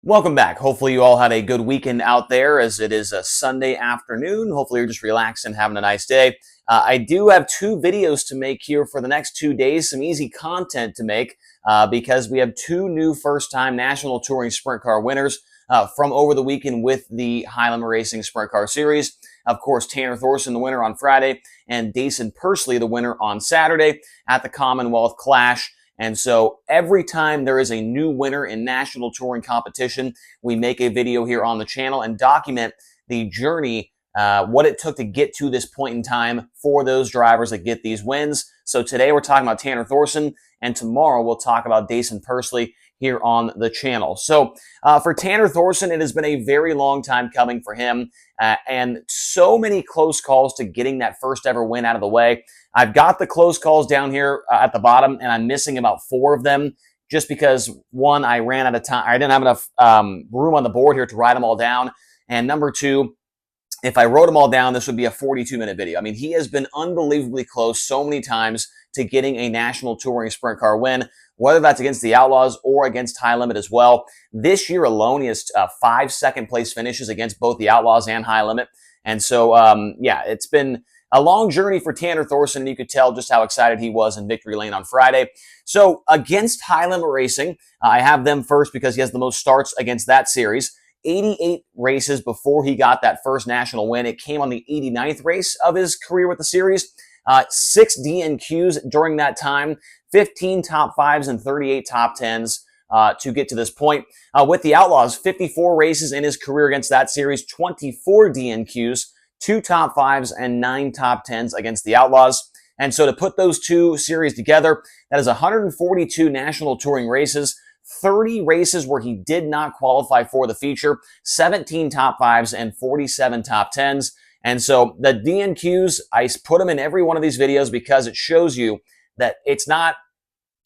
Welcome back. Hopefully you all had a good weekend out there as it is a Sunday afternoon. Hopefully you're just relaxing, having a nice day. I do have two videos to make here for the next 2 days, some easy content to make because we have two new first-time National Touring Sprint Car winners from over the weekend with the Highland Racing Sprint Car Series. Of course, Tanner Thorson, the winner on Friday, and Dason Pursley, the winner on Saturday at the Commonwealth Clash. And so every time there is a new winner in national touring competition, we make a video here on the channel and document the journey, what it took to get to this point in time for those drivers that get these wins. So today we're talking about Tanner Thorson, and tomorrow we'll talk about Dason Pursley here on the channel. So for Tanner Thorson, it has been a very long time coming for him, and so many close calls to getting that first ever win out of the way. I've got the close calls down here at the bottom, and I'm missing about 4 of them just because, one, I ran out of time. I didn't have enough room on the board here to write them all down. And number 2, if I wrote them all down, this would be a 42-minute video. I mean, he has been unbelievably close so many times to getting a national touring sprint car win, whether that's against the Outlaws or against High Limit as well. This year alone, he has 5 second-place finishes against both the Outlaws and High Limit. And so, yeah, it's been a long journey for Tanner Thorson, and you could tell just how excited he was in victory lane on Friday. So against High Limit Racing, I have them first because he has the most starts against that series. 88 races before he got that first national win. It came on the 89th race of his career with the series. 6 DNQs during that time, 15 top 5s and 38 top 10s to get to this point. With the Outlaws, 54 races in his career against that series, 24 DNQs, 2 top 5s and 9 top 10s against the Outlaws. And so to put those two series together, that is 142 national touring races, 30 races where he did not qualify for the feature, 17 top 5s and 47 top 10s. And so the DNQs, I put them in every one of these videos because it shows you that it's not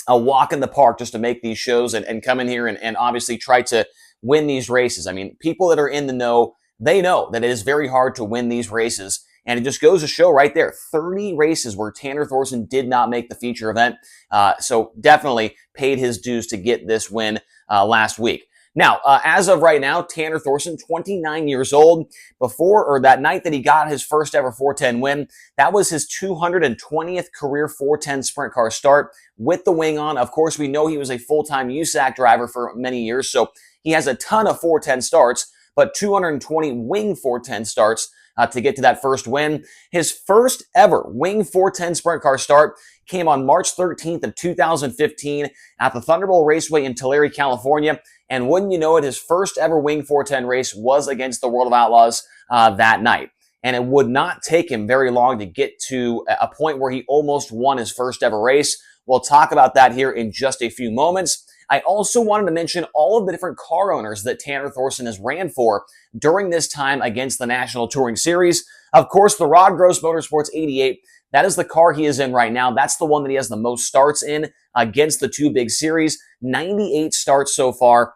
a walk in the park just to make these shows and come in here and obviously try to win these races. I mean, people that are in the know, they know that it is very hard to win these races. And it just goes to show right there, 30 races where Tanner Thorson did not make the feature event. So definitely paid his dues to get this win last week. Now, as of right now, Tanner Thorson, 29 years old, that night that he got his first ever 410 win, that was his 220th career 410 sprint car start with the wing on. Of course, we know he was a full-time USAC driver for many years, so he has a ton of 410 starts, but 220 wing 410 starts to get to that first win. His first ever wing 410 sprint car start came on March 13th of 2015 at the Thunderbolt Raceway in Tulare, California. And wouldn't you know it, his first ever wing 410 race was against the World of Outlaws that night. And it would not take him very long to get to a point where he almost won his first ever race. We'll talk about that here in just a few moments. I also wanted to mention all of the different car owners that Tanner Thorson has ran for during this time against the National Touring Series. Of course, the Rod Gross Motorsports 88, that is the car he is in right now. That's the one that he has the most starts in against the two big series. 98 starts so far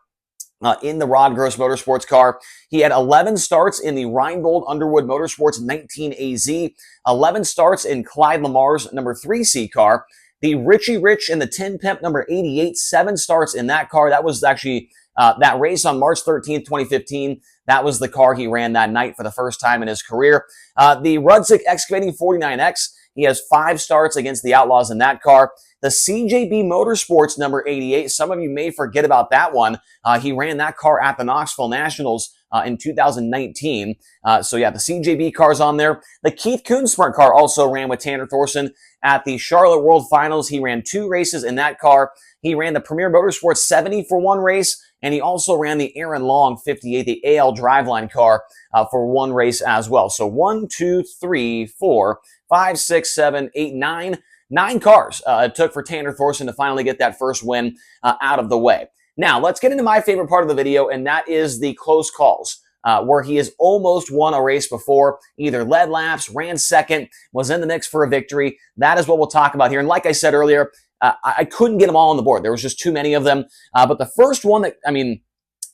in the Rod Gross Motorsports car. He had 11 starts in the Reinbold Underwood Motorsports 19AZ, 11 starts in Clyde Lamar's number 3C car. The Richie Rich and the Tin Pimp number 88, 7 starts in that car. That was actually that race on March 13th, 2015. That was the car he ran that night for the first time in his career. The Rudzik Excavating 49X, he has 5 starts against the Outlaws in that car. The CJB Motorsports number 88, some of you may forget about that one. He ran that car at the Knoxville Nationals in 2019. So yeah, the CJB car's on there. The Keith Kuhn Sprint car also ran with Tanner Thorson at the Charlotte World Finals. He ran 2 races in that car. He ran the Premier Motorsports 70 for 1 race, and he also ran the Aaron Long 58, the AL Driveline car, for 1 race as well. So 1, 2, 3, 4, 5, 6, 7, 8, 9. 9 cars it took for Tanner Thorson to finally get that first win out of the way. Now, let's get into my favorite part of the video, and that is the close calls, where he has almost won a race before, either led laps, ran second, was in the mix for a victory. That is what we'll talk about here. And like I said earlier, I couldn't get them all on the board. There was just too many of them. But the first one that,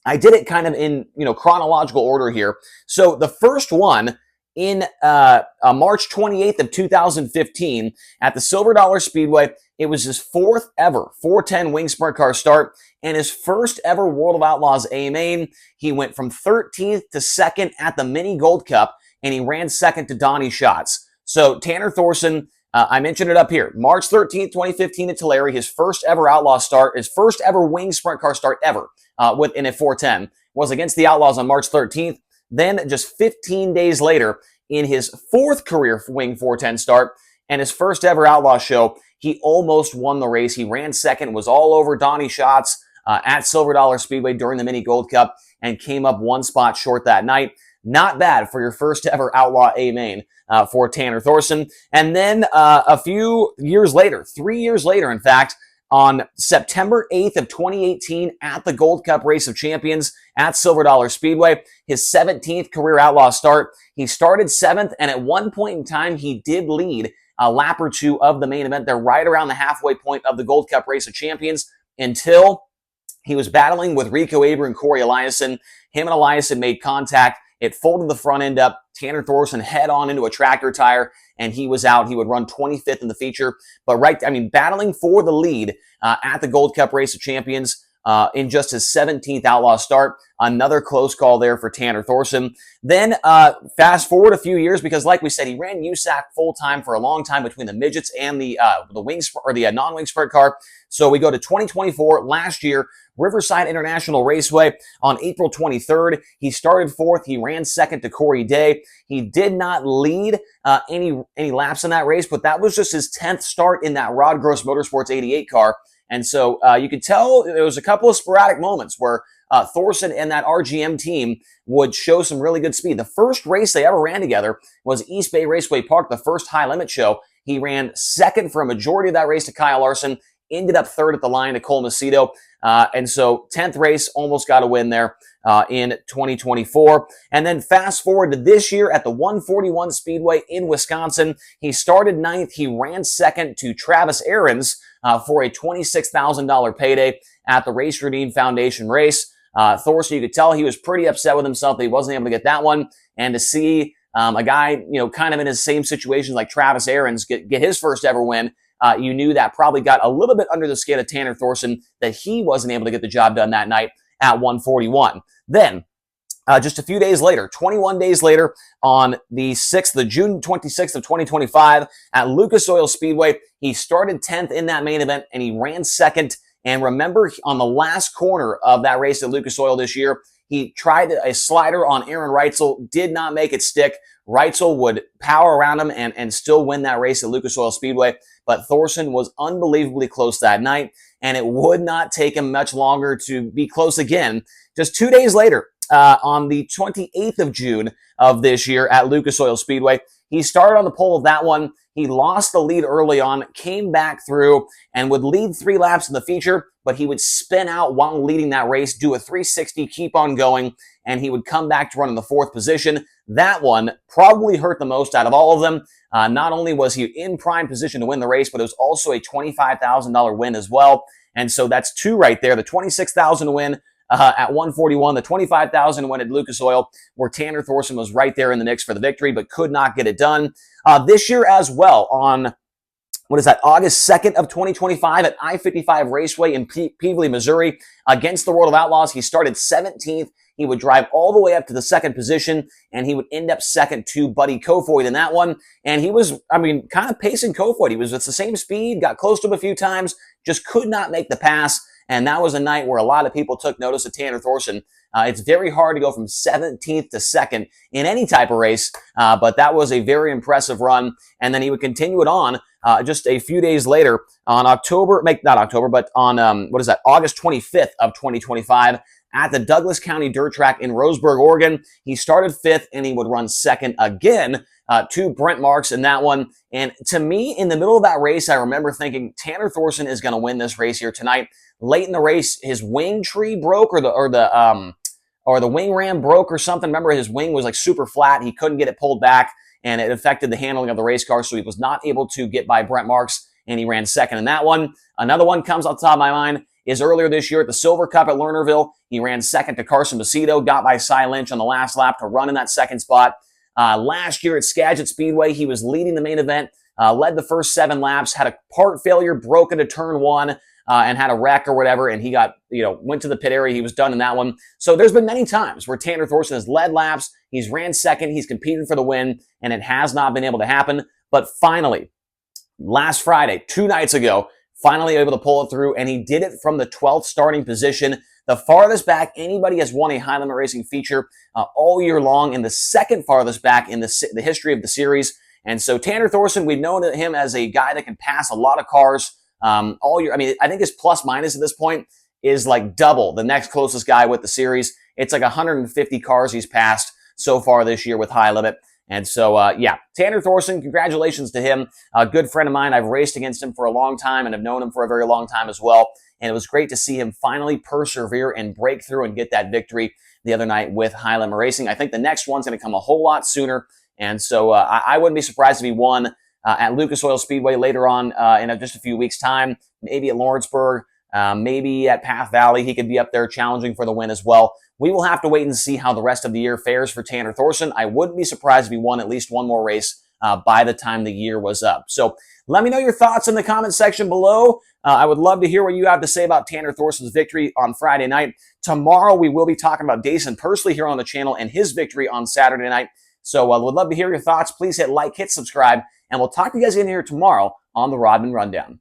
I did it kind of in, chronological order here. So the first one in March 28th of 2015 at the Silver Dollar Speedway, It was his fourth ever 410 wing sprint car start and his first ever World of Outlaws A main. He went from 13th to second at the Mini Gold Cup, and he ran second to Donnie Schatz. So Tanner Thorson, I mentioned it up here, March 13th, 2015 at Tulare, his first ever Outlaw start, his first ever wing sprint car start ever in a 410 was against the Outlaws on March 13th. Then just 15 days later, in his fourth career wing 410 start and his first ever Outlaw show, he almost won the race. He ran second, was all over Donnie Schatz at Silver Dollar Speedway during the Mini Gold Cup, and came up one spot short that night. Not bad for your first ever Outlaw A main for Tanner Thorson. And then a few years later, 3 years later, in fact, on September 8th of 2018 at the Gold Cup Race of Champions at Silver Dollar Speedway, his 17th career Outlaw start. He started 7th, and at one point in time, he did lead a lap or two of the main event. They're right around the halfway point of the Gold Cup Race of Champions until he was battling with Rico Aber and Corey Eliason. Him and Eliason made contact. It folded the front end up. Tanner Thorson head on into a tractor tire, and he was out. He would run 25th in the feature. But battling for the lead at the Gold Cup Race of Champions in just his 17th Outlaw start. Another close call there for Tanner Thorson. Then fast forward a few years, because like we said, he ran USAC full time for a long time between the midgets and the non-wing sprint car. So we go to 2024, last year, Riverside International Raceway on April 23rd. He started fourth. He ran second to Corey Day. He did not lead any laps in that race, but that was just his 10th start in that Rod Gross Motorsports 88 car. And so you could tell there was a couple of sporadic moments where Thorson and that RGM team would show some really good speed. The first race they ever ran together was East Bay Raceway Park, the first high limit show. He ran second for a majority of that race to Kyle Larson, ended up third at the line to Cole Macedo. And so 10th race, almost got a win there in 2024. And then fast forward to this year at the 141 Speedway in Wisconsin. He started 9th. He ran second to Travis Aarons for a $26,000 payday at the Race Routine Foundation race. Thorson, you could tell he was pretty upset with himself that he wasn't able to get that one. And to see a guy, kind of in his same situation like Travis Aarons get his first ever win, you knew that probably got a little bit under the skin of Tanner Thorson that he wasn't able to get the job done that night at 141. Then, just a few days later, 21 days later, on the June 26th of 2025 at Lucas Oil Speedway, he started 10th in that main event and he ran second. And remember, on the last corner of that race at Lucas Oil this year, he tried a slider on Aaron Reitzel, did not make it stick. Reitzel would power around him and still win that race at Lucas Oil Speedway. But Thorson was unbelievably close that night, and it would not take him much longer to be close again. Just 2 days later, on the 28th of June of this year at Lucas Oil Speedway, he started on the pole of that one. He lost the lead early on, came back through, and would lead 3 laps in the feature, but he would spin out while leading that race, do a 360, keep on going, and he would come back to run in the 4th position. That one probably hurt the most out of all of them. Not only was he in prime position to win the race, but it was also a $25,000 win as well. And so that's 2 right there, the $26,000 win at 141, the $25,000 win at Lucas Oil, where Tanner Thorson was right there in the mix for the victory, but could not get it done. This year as well, on August 2nd of 2025 at I-55 Raceway in Peevely, Missouri, against the World of Outlaws, he started 17th. He would drive all the way up to the 2nd position, and he would end up second to Buddy Kofoid in that one. And he was, kind of pacing Kofoid. He was at the same speed, got close to him a few times, just could not make the pass. And that was a night where a lot of people took notice of Tanner Thorson. It's very hard to go from 17th to 2nd in any type of race, but that was a very impressive run. And then he would continue it on just a few days later on August 25th of 2025 at the Douglas County Dirt Track in Roseburg, Oregon. He started 5th and he would run 2nd again to Brent Marks in that one. And to me, in the middle of that race, I remember thinking Tanner Thorson is going to win this race here tonight. Late in the race, his wing tree broke or the wing ram broke or something. Remember, his wing was like super flat. He couldn't get it pulled back, and it affected the handling of the race car, so he was not able to get by Brent Marks, and he ran 2nd in that one. Another one comes off the top of my mind is earlier this year at the Silver Cup at Lernerville. He ran 2nd to Carson Macedo, got by Cy Lynch on the last lap to run in that 2nd spot. Last year at Skagit Speedway, he was leading the main event, led the first 7 laps, had a part failure, broke into turn 1, and had a wreck or whatever, and he got, went to the pit area. He was done in that one. So there's been many times where Tanner Thorson has led laps, he's ran second, he's competed for the win, and it has not been able to happen. But finally, last Friday, 2 nights ago, finally able to pull it through, and he did it from the 12th starting position, the farthest back anybody has won a high limit racing feature all year long, and the second farthest back in the history of the series. And so Tanner Thorson, we've known him as a guy that can pass a lot of cars all year. I mean, I think his plus minus at this point is like double the next closest guy with the series. It's like 150 cars he's passed so far this year with high limit. And so, yeah, Tanner Thorson, congratulations to him. A good friend of mine. I've raced against him for a long time and have known him for a very long time as well. And it was great to see him finally persevere and break through and get that victory the other night with high limit racing. I think the next one's going to come a whole lot sooner. And so I wouldn't be surprised if he won at Lucas Oil Speedway later on in just a few weeks' time, maybe at Lawrenceburg, maybe at Path Valley. He could be up there challenging for the win as well. We will have to wait and see how the rest of the year fares for Tanner Thorson. I wouldn't be surprised if he won at least one more race by the time the year was up. So let me know your thoughts in the comment section below. I would love to hear what you have to say about Tanner Thorson's victory on Friday night. Tomorrow, we will be talking about Dason Pursley here on the channel and his victory on Saturday night. So I would love to hear your thoughts. Please hit like, hit subscribe, and we'll talk to you guys again here tomorrow on the Rodman Rundown.